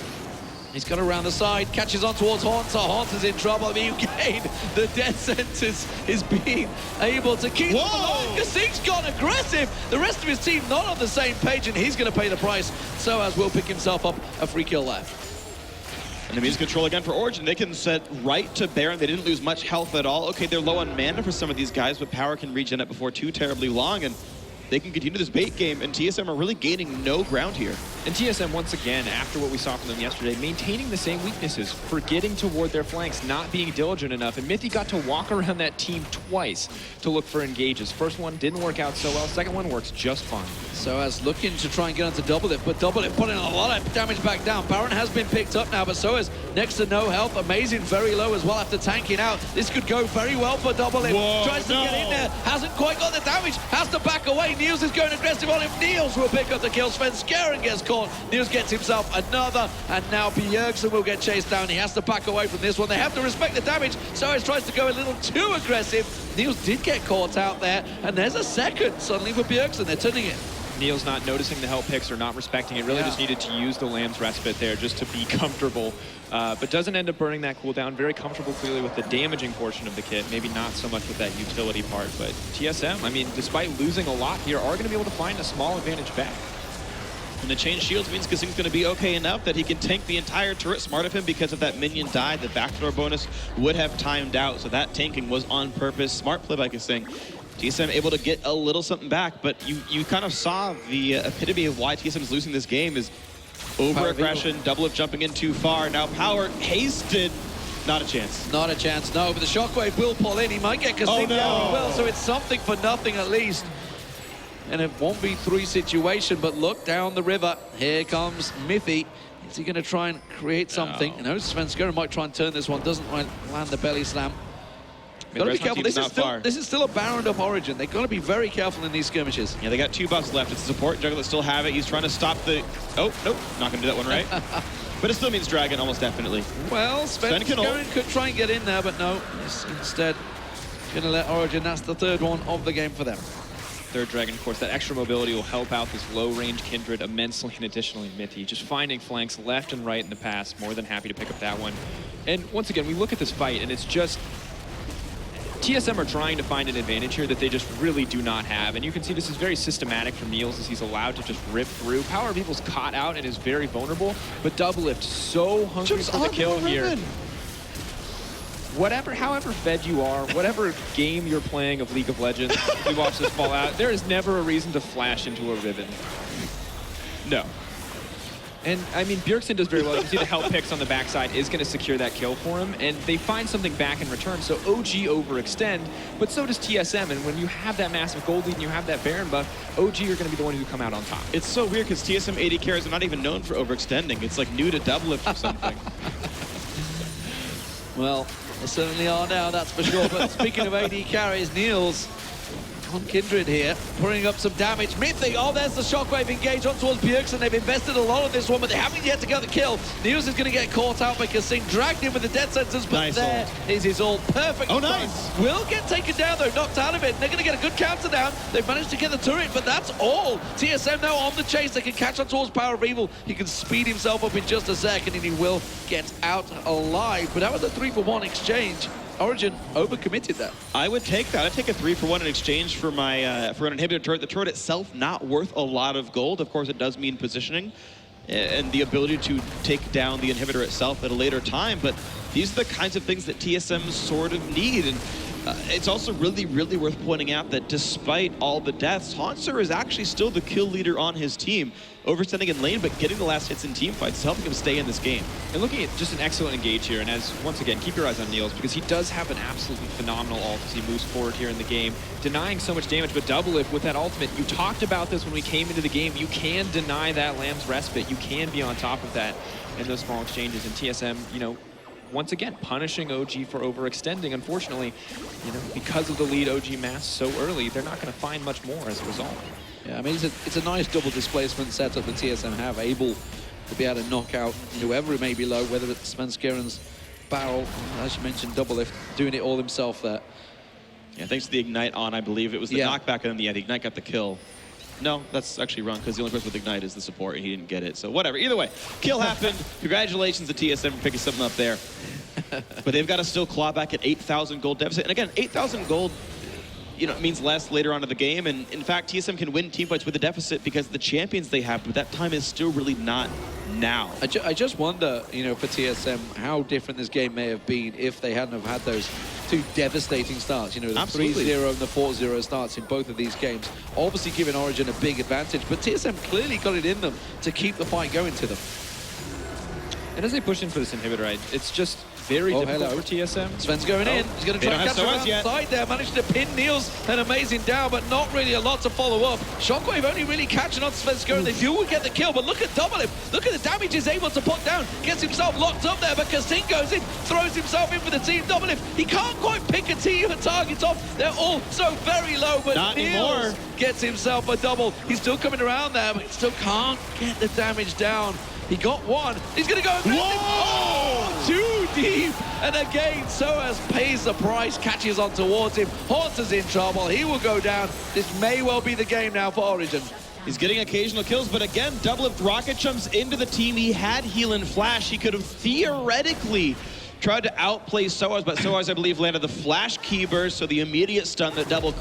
He's got around the side, catches on towards Hauntzer. Hauntzer's in trouble. I mean, again, the death sentence is being able to keep him alive. KaSing's gone aggressive. The rest of his team not on the same page, and he's going to pay the price. Soaz will pick himself up a free kill left. Enemies control again for Origen. They can set right to Baron. They didn't lose much health at all. Okay, they're low on mana for some of these guys, but power can regen up before too terribly long, and they can continue this bait game, and TSM are really gaining no ground here. And TSM, once again, after what we saw from them yesterday, maintaining the same weaknesses, forgetting toward their flanks, not being diligent enough. And Mithy got to walk around that team twice to look for engages. First one didn't work out so well. Second one works just fine. Soaz looking to try and get onto DoubleLift, but DoubleLift putting a lot of damage back down. Baron has been picked up now, but Soaz next to no health. Amazing, very low as well after tanking out. This could go very well for DoubleLift. Tries to get in there, hasn't quite got the damage, has to back away. Niels is going aggressive on him. Niels will pick up the kill. Svenskeren gets caught. Niels gets himself another, and now Bjergsen will get chased down. He has to back away from this one. They have to respect the damage. Soaz tries to go a little too aggressive. Niels did get caught out there, and there's a second suddenly for Bjergsen. They're turning it. Niels not noticing the help picks or not respecting it. Really just needed to use the Lamb's respite there just to be comfortable. But doesn't end up burning that cooldown. Very comfortable clearly with the damaging portion of the kit. Maybe not so much with that utility part. But TSM, I mean, despite losing a lot here, are going to be able to find a small advantage back. And the chain shields means KaSing's going to be okay enough that he can tank the entire turret. Smart of him because if that minion died, the backdoor bonus would have timed out. So that tanking was on purpose. Smart play by KaSing. TSM able to get a little something back, but you kind of saw the epitome of why TSM is losing this game is over-aggression, DoubleLift jumping in too far. Now power hasted. Not a chance. Not a chance, no, but the shockwave will pull in. He might get KaSing down, he will, so it's something for nothing at least. And it won't be 3 situation, but look down the river. Here comes Mithy. Is he going to try and create something? You know, Svenskeren might try and turn this one, doesn't land the belly slam. Gotta be careful. This is still a Baron up Origen. They've got to be very careful in these skirmishes. Yeah, they got 2 buffs left. It's the support jungle that still have it. He's trying to stop the... Oh, nope. Not going to do that one right. But it still means Dragon, almost definitely. Well, Svenskeren could try and get in there, but no. He's instead going to let Origen. That's the 3rd one of the game for them. 3rd Dragon, of course, that extra mobility will help out this low-range Kindred immensely, and additionally Mithy. Just finding flanks left and right in the pass. More than happy to pick up that one. And once again, we look at this fight, and it's just... TSM are trying to find an advantage here that they just really do not have. And you can see this is very systematic from Niels as he's allowed to just rip through. PowerOfEvil's caught out and is very vulnerable, but DoubleLift so hungry for the kill here. However fed you are, whatever game you're playing of League of Legends, if you watch this fall out, there is never a reason to flash into a Riven. No. And, I mean, Bjergsen does very well. You can see the help picks on the backside is going to secure that kill for him, and they find something back in return. So OG overextend, but so does TSM. And when you have that massive gold lead and you have that Baron buff, OG are going to be the one who come out on top. It's so weird because TSM AD carries are not even known for overextending. It's like new to DoubleLift or something. Well, they certainly are now, that's for sure. But speaking of AD carries, Niels on Kindred here, pouring up some damage. Mithy, oh, there's the shockwave engage on towards Bjergsen. They've invested a lot of this one, but they haven't yet to get the kill. Niels is going to get caught out by KaSing, dragged in with the death sentence, but nice there is his ult. Perfect. Oh, nice. Will get taken down, though, knocked out of it. They're going to get a good counter down. They've managed to get the turret, but that's all. TSM now on the chase. They can catch on towards PowerOfEvil. He can speed himself up in just a second, and he will get out alive. But that was a 3-for-1 exchange. Origen overcommitted that. I would take that. I'd take a 3-for-1 in exchange for my for an inhibitor turret. The turret itself not worth a lot of gold. Of course, it does mean positioning and the ability to take down the inhibitor itself at a later time. But these are the kinds of things that TSM sort of need. And it's also really, really worth pointing out that despite all the deaths, Hauntzer is actually still the kill leader on his team. Overextending in lane, but getting the last hits in team fights is helping him stay in this game. And looking at just an excellent engage here, and as, once again, keep your eyes on Niels, because he does have an absolutely phenomenal ult as he moves forward here in the game, denying so much damage, but DoubleLift with that ultimate, you talked about this when we came into the game, you can deny that Lamb's respite, you can be on top of that in those small exchanges, and TSM, you know, once again, punishing OG for overextending. Unfortunately, you know, because of the lead OG mass so early, they're not going to find much more as a result. Yeah, I mean, it's a nice double displacement setup that TSM have, able to be able to knock out whoever it may be low, whether it's Svenskeren's barrel, as you mentioned, DoubleLift, doing it all himself there. Yeah, thanks to the Ignite on, I believe. It was the knockback, and then the Ignite got the kill. No, that's actually wrong, because the only person with Ignite is the support, and he didn't get it. So whatever. Either way, kill happened. Congratulations to TSM for picking something up there. But they've got to still claw back at 8,000 gold deficit. And again, 8,000 gold, you know, means less later on in the game. And in fact, TSM can win teamfights with a deficit because of the champions they have, but that time is still really not now. I just wonder, you know, for TSM, how different this game may have been if they hadn't have had those two devastating starts. You know, the 3-0 and the 4-0 starts in both of these games. Obviously giving Origen a big advantage, but TSM clearly got it in them to keep the fight going to them. And as they push in for this inhibitor, it's just very difficult for TSM. Sven's going in. He's going to try and catch him outside there. Managed to pin Niels an amazing down, but not really a lot to follow up. Shockwave only really catching on Svenskeren. They do get the kill, but look at DoubleLift. Look at the damage he's able to put down. Gets himself locked up there, but KaSing goes in, throws himself in for the team. DoubleLift, he can't quite pick a team of targets off. They're all so very low, but not Niels anymore. Gets himself a double. He's still coming around there, but he still can't get the damage down. He got one. He's going to go. Oh, too deep. And again, Soaz pays the price, catches on towards him. Hauntzer's in trouble. He will go down. This may well be the game now for Origen. He's getting occasional kills, but again, DoubleLift rocket jumps into the team. He had heal and flash. He could have theoretically tried to outplay Soaz, but Soaz, I believe, landed the flash key burst, so the immediate stun that Double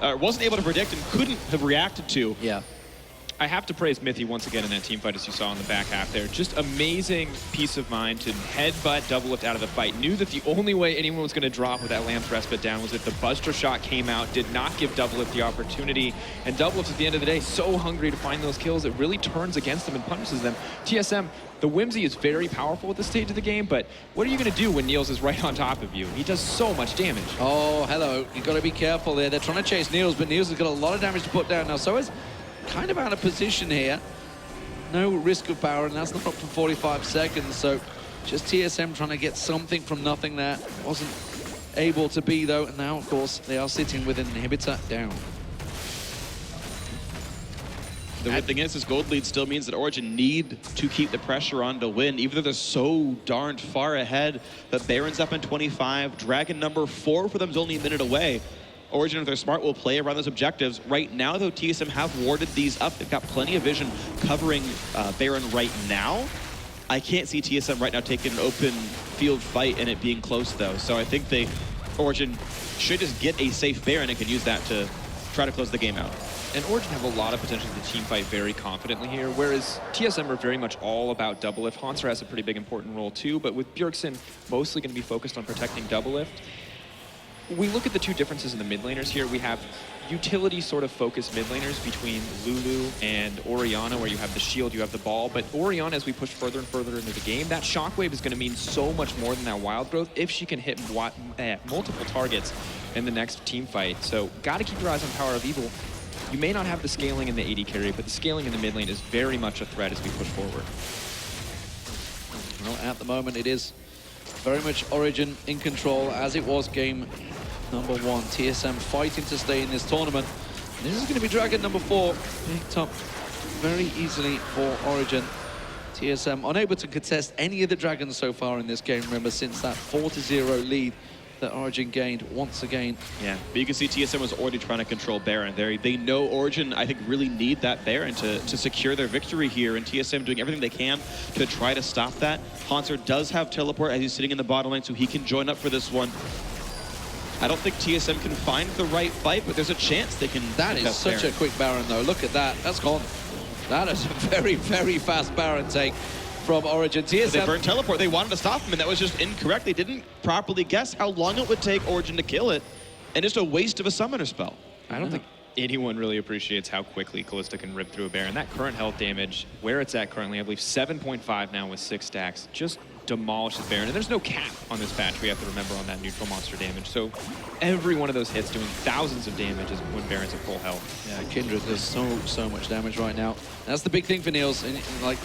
wasn't able to predict and couldn't have reacted to. Yeah. I have to praise Mithy once again in that team fight, as you saw in the back half there. Just amazing peace of mind to headbutt DoubleLift out of the fight. Knew that the only way anyone was going to drop with that Lamb's respite down was if the Buster shot came out, did not give DoubleLift the opportunity. And DoubleLift, at the end of the day, so hungry to find those kills, it really turns against them and punishes them. TSM, the whimsy is very powerful at this stage of the game, but what are you going to do when Niels is right on top of you? He does so much damage. Oh, hello. You've got to be careful there. They're trying to chase Niels, but Niels has got a lot of damage to put down now. So is kind of out of position here. No risk of power, and that's not up for 45 seconds. So just TSM trying to get something from nothing there. Wasn't able to be, though. And now, of course, they are sitting with an inhibitor down. The good thing is, this gold lead still means that Origen need to keep the pressure on to win, even though they're so darned far ahead. But Baron's up in 25. Dragon number 4 for them is only a minute away. Origen, if they're smart, will play around those objectives. Right now, though, TSM have warded these up. They've got plenty of vision covering Baron right now. I can't see TSM right now taking an open field fight and it being close, though. So I think they Origen should just get a safe Baron and can use that to try to close the game out. And Origen have a lot of potential to team fight very confidently here, whereas TSM are very much all about DoubleLift. Hauntzer has a pretty big important role too, but with Bjergsen mostly going to be focused on protecting DoubleLift. We look at the two differences in the mid laners here. We have utility sort of focused mid laners between Lulu and Orianna, where you have the shield, you have the ball, but Orianna, as we push further and further into the game, that shockwave is going to mean so much more than that wild growth if she can hit multiple targets in the next team fight. So got to keep your eyes on PowerOfEvil. You may not have the scaling in the AD carry, but the scaling in the mid lane is very much a threat as we push forward. Well, at the moment, it is very much Origen in control, as it was game number 1. TSM fighting to stay in this tournament. And this is going to be Dragon number 4, picked up very easily for Origen. TSM unable to contest any of the Dragons so far in this game, remember, since that 4-0 lead that Origen gained once again. Yeah, but you can see TSM was already trying to control Baron. They know Origen, I think, really need that Baron to secure their victory here, and TSM doing everything they can to try to stop that. Hauntzer does have teleport as he's sitting in the bottom lane, so he can join up for this one. I don't think TSM can find the right fight, but there's a chance they can. That is such a quick Baron, though. Look at that. That's gone. That is a very, very fast Baron take from Origen. TSM. They burned teleport. They wanted to stop him, and that was just incorrect. They didn't properly guess how long it would take Origen to kill it, and just a waste of a summoner spell. I don't think anyone really appreciates how quickly Kalista can rip through a Baron. That current health damage, where it's at currently, I believe 7.5 now with 6 stacks, just demolishes Baron. And there's no cap on this patch, we have to remember, on that neutral monster damage. So every one of those hits doing thousands of damage is when Baron's at full health. Yeah, Kindred does so much damage right now. That's the big thing for Niels. And like,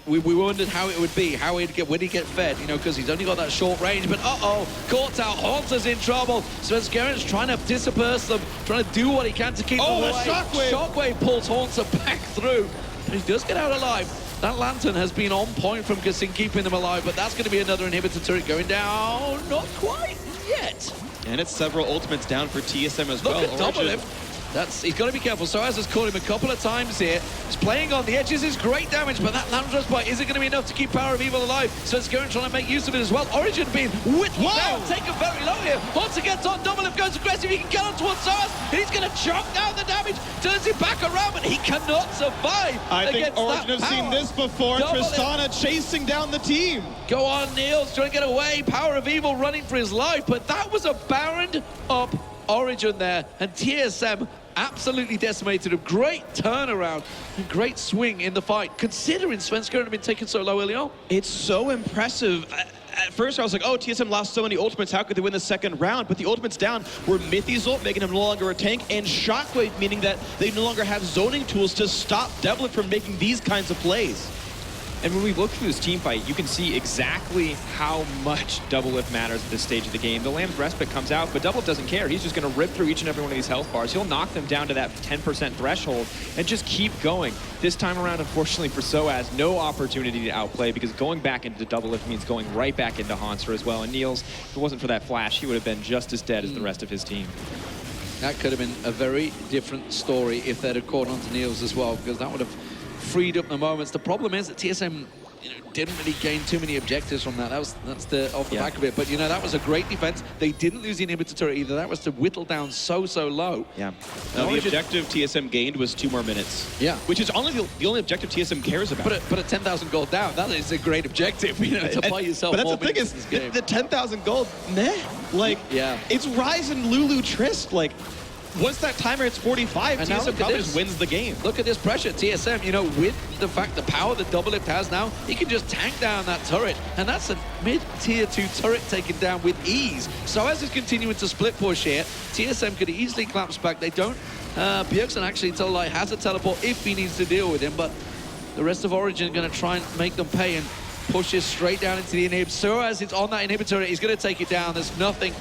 we wondered how it would be, when he'd get fed, you know, because he's only got that short range. But caught out. Hauntzer's in trouble. Svenskeren's trying to disperse them, trying to do what he can to keep them away. Shockwave! Shockwave pulls Hauntzer back through. But he does get out alive. That lantern has been on point from KaSing, keeping them alive, but that's going to be another inhibitor turret going down. Not quite yet. And it's several ultimates down for TSM as well. Look at DoubleLift. He's got to be careful. Soaz has caught him a couple of times here. He's playing on the edges. It's great damage, but that Landress bite isn't going to be enough to keep PowerOfEvil alive. Svenskeren trying to make use of it as well. Origen being whittled down, taken very low here. Hauntzer gets on, DoubleLift goes aggressive. He can get on towards Soaz. He's going to chunk down the damage, turns it back around, but he cannot survive. I think Origen have seen this before. Tristana chasing down the team. Go on, Niels, trying to get away. PowerOfEvil running for his life, but that was a Baroned up Origen there, and TSM absolutely decimated him. Great turnaround and great swing in the fight, considering Svenskeren had been taken so low early on. It's so impressive. At first I was like, oh, TSM lost so many ultimates, how could they win the second round? But the ultimates down were Mithy's ult, making him no longer a tank, and Shockwave, meaning that they no longer have zoning tools to stop DoubleLift from making these kinds of plays. And when we look through this team fight, you can see exactly how much DoubleLift matters at this stage of the game. The Lamb's Respite comes out, but DoubleLift doesn't care. He's just going to rip through each and every one of these health bars. He'll knock them down to that 10% threshold and just keep going. This time around, unfortunately for Soaz, no opportunity to outplay, because going back into DoubleLift means going right back into Hauntzer as well. And Niels, if it wasn't for that flash, he would have been just as dead as the rest of his team. That could have been a very different story if they'd have caught on to Niels as well, because that would have freed up the moments. The problem is that TSM didn't really gain too many objectives from that. That's the off the back of it. But that was a great defense. They didn't lose the inhibitor turret either. That was to whittle down so low. Yeah. Now, the objective TSM gained was 2 more minutes. Yeah. Which is only the only objective TSM cares about. But a 10,000 gold down, that is a great objective, to play yourself. But that's the thing is, the 10,000 gold, meh. Like, it's Ryze and Lulu Trist. Like, once that timer hits 45, and TSM probably just wins the game. Look at this pressure. TSM, with the fact, the power that DoubleLift has now, he can just tank down that turret. And that's a mid-tier 2 turret taken down with ease. So as he's continuing to split push here, TSM could easily collapse back. They don't. Bjergsen actually has a teleport if he needs to deal with him, but the rest of Origen are going to try and make them pay and push this straight down into the inhib. So as it's on that inhibitor, he's going to take it down. There's nothing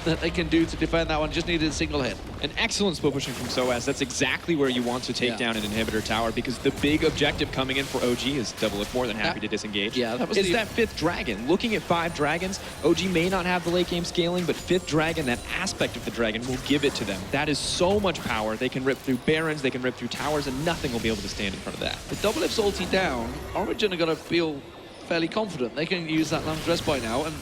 that they can do to defend that one. Just needed a single hit. An excellent split pushing from Soaz. That's exactly where you want to take down an inhibitor tower, because the big objective coming in for OG is DoubleLift more than happy to disengage. Yeah, that was that 5th dragon. Looking at 5 dragons, OG may not have the late game scaling, but 5th dragon, that aspect of the dragon, will give it to them. That is so much power. They can rip through barons, they can rip through towers, and nothing will be able to stand in front of that. With DoubleLift's ulti down, Origen are going to feel fairly confident. They can use that Lamb's Respite now, and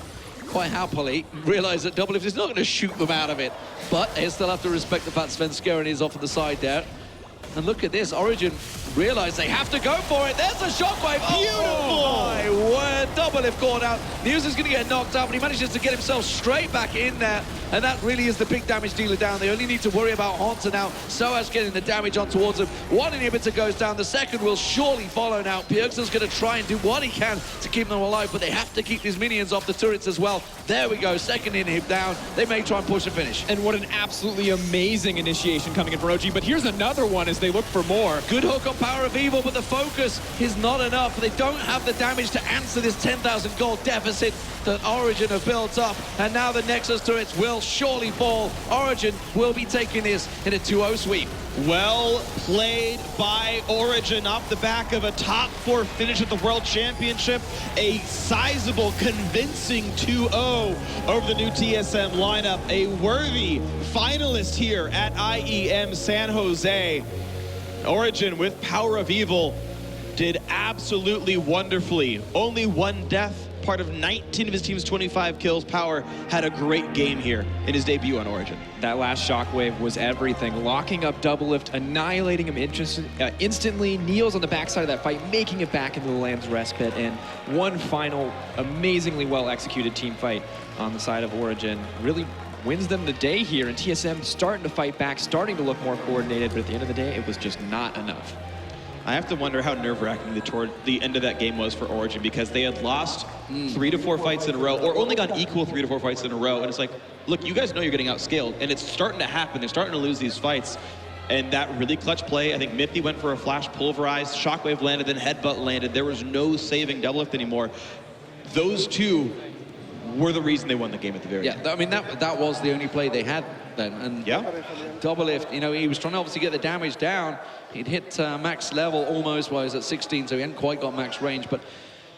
quite happily realize that DoubleLift is not going to shoot them out of it. But they still have to respect the fact Svenskeren is off on the side there. And look at this, Origen realize they have to go for it. There's a shockwave. Beautiful! Oh my word, DoubleLift caught out. Niels is going to get knocked out, but he manages to get himself straight back in there. And that really is the big damage dealer down. They only need to worry about Hauntzer now. Soaz getting the damage on towards him. One inhibitor goes down. The second will surely follow now. Bjergsen's going to try and do what he can to keep them alive, but they have to keep these minions off the turrets as well. There we go, second inhib down. They may try and push a finish. And what an absolutely amazing initiation coming in from OG, but here's another one as they look for more. Good hook on PowerOfEvil, but the focus is not enough. They don't have the damage to answer this 10,000 gold deficit that Origen have built up. And now the Nexus turrets will surely fall. Origen will be taking this in a 2-0 sweep. Well played by Origen off the back of a top 4 finish at the World Championship. A sizable, convincing 2-0 over the new TSM lineup. A worthy finalist here at IEM San Jose. Origen with PowerOfEvil did absolutely wonderfully. Only one death, part of 19 of his team's 25 kills. Power had a great game here in his debut on Origen. That last shockwave was everything. Locking up DoubleLift, annihilating him instantly. Niels on the backside of that fight, making it back into the Lamb's Rest Pit, and one final amazingly well-executed team fight on the side of Origen. Really wins them the day here, and TSM starting to fight back, starting to look more coordinated, but at the end of the day, it was just not enough. I have to wonder how nerve-wracking the end of that game was for Origen, because they had lost 3 to 4 fights in a row, or only got equal 3 to 4 fights in a row, and it's like, look, you guys know you're getting outscaled, and it's starting to happen. They're starting to lose these fights, and that really clutch play, I think Mithy went for a flash pulverized, shockwave landed, then headbutt landed. There was no saving DoubleLift anymore. Those two were the reason they won the game at the very end. Yeah, I mean, that was the only play they had then. And yeah, DoubleLift, you know, he was trying to obviously get the damage down. He'd hit max level almost while he was at 16, so he hadn't quite got max range, but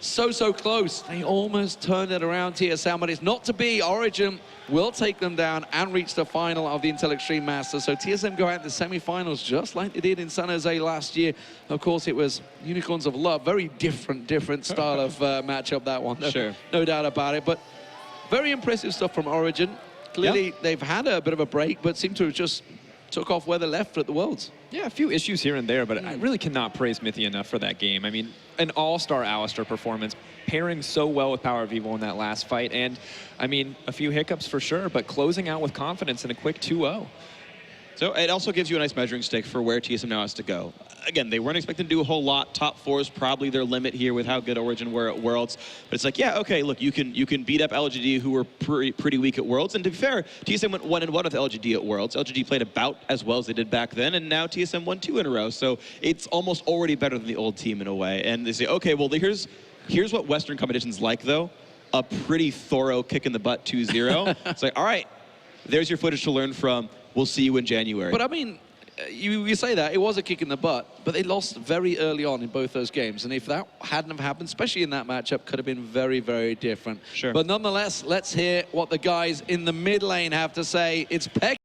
so close. They almost turned it around, TSM, but it's not to be. Origen will take them down and reach the final of the Intel Extreme Masters. So TSM go out in the semi-finals just like they did in San Jose last year. Of course, it was Unicorns of Love. Very different style of matchup, that one. Sure. No doubt about it, but very impressive stuff from Origen. Clearly, they've had a bit of a break, but seem to have just took off where they left at the Worlds. Yeah, a few issues here and there, but I really cannot praise Mithy enough for that game. I mean, an all-star Alistar performance, pairing so well with PowerOfEvil in that last fight, and I mean, a few hiccups for sure, but closing out with confidence in a quick 2-0. So it also gives you a nice measuring stick for where TSM now has to go. Again, they weren't expecting to do a whole lot. Top 4 is probably their limit here with how good Origen were at Worlds. But it's like, yeah, okay, look, you can beat up LGD, who were pretty weak at Worlds. And to be fair, TSM went 1-1 with LGD at Worlds. LGD played about as well as they did back then, and now TSM won 2 in a row. So it's almost already better than the old team in a way. And they say, okay, well, here's what Western competition's like, though. A pretty thorough kick in the butt 2-0. It's like, all right, there's your footage to learn from. We'll see you in January. But I mean, you say that, it was a kick in the butt, but they lost very early on in both those games. And if that hadn't have happened, especially in that matchup, could have been very different. Sure. But nonetheless, let's hear what the guys in the mid lane have to say. It's Peck.